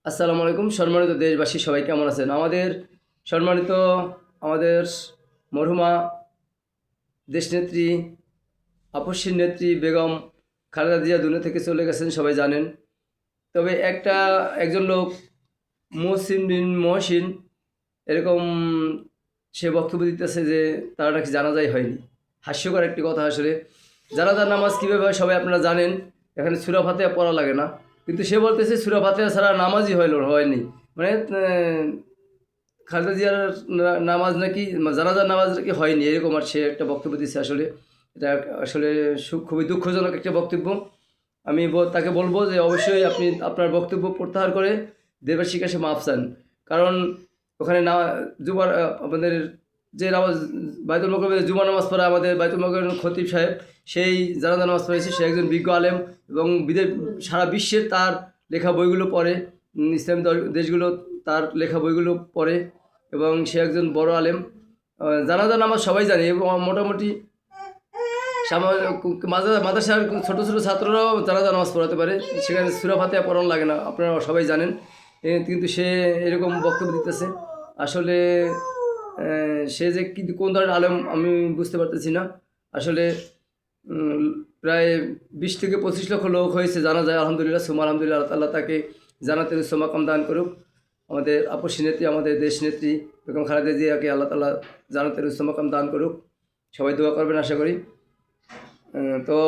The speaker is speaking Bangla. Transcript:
আসসালামু আলাইকুম। সম্মানিত দেশবাসী সবাই কেমন আছেন? সম্মানিত আমাদের মরহুমা দেশনেত্রী আপসীর নেত্রী বেগম খালেদা জিয়া দুনিয়া থেকে চলে গেছেন, সবাই জানেন। তবে একজন লোক মুহসিন বিন মহসিন এরকম সে বক্তব্য দিতেছে যে তার নাকি জানাজাই হয়নি। হাস্যকর একটি কথা আসলে। জানাজার নামাজ কীভাবে হয় সবাই আপনারা জানেন। এখানে সূরা ফাতিহা পড়া লাগে না, কিন্তু সে বলতেছে সূরা ফাতিহা ছাড়া নামাজই হয়নি। মানে খালেদা জিয়ার নামাজ নাকি জানাজার নামাজ নাকি হয়নি, এরকম আর সে একটা বক্তব্য দিচ্ছে। আসলে এটা আসলে খুবই দুঃখজনক একটা বক্তব্য। আমি তাকে বলবো যে অবশ্যই আপনি আপনার বক্তব্য প্রত্যাহার করে দেশবাসীর কাছে মাফ চান। কারণ ওখানে জুমার আমাদের যে নামাজ বাইতুল মোকাররমে জুমা নামাজ পড়া আমাদের বাইতুল মোকাররমের খতিব সাহেব, সেই জানাজা নামাজ পড়েছে। সে একজন বিজ্ঞ আলেম এবং সারা বিশ্বের তার লেখা বইগুলো পড়ে, ইসলামী দেশগুলো তার লেখা বইগুলো পড়ে এবং সে একজন বড় আলেম। জানাজা নামাজ সবাই জানে এবং মোটামুটি মাদ্রাসার ছোটো ছোটো ছাত্ররাও জানাজা নামাজ পড়াতে পারে, সেখানে সূরা ফাতিহা পড়ানো লাগে না, আপনারা সবাই জানেন। কিন্তু সে এরকম বক্তব্য দিতেছে। আসলে সে যে কিন্তু কোন ধরনের আলেম আমি বুঝতে পারতেছি না। আসলে প্রায় 20 থেকে 25 লক্ষ লোক হয়েছে জানা যায়, আলহামদুলিল্লাহ সুমা আলহামদুলিল্লাহ। আল্লাহ তাআলা তাকে জান্নাতের উচ্চ মাকাম দান করুক। আমাদের আপসী নেত্রী, আমাদের দেশ নেত্রী বেগম খালেদা জিয়াকে আল্লাহ তাআলা জান্নাতের উচ্চ মাকাম দান করুক। সবাই দোয়া করবেন আশা করি। তো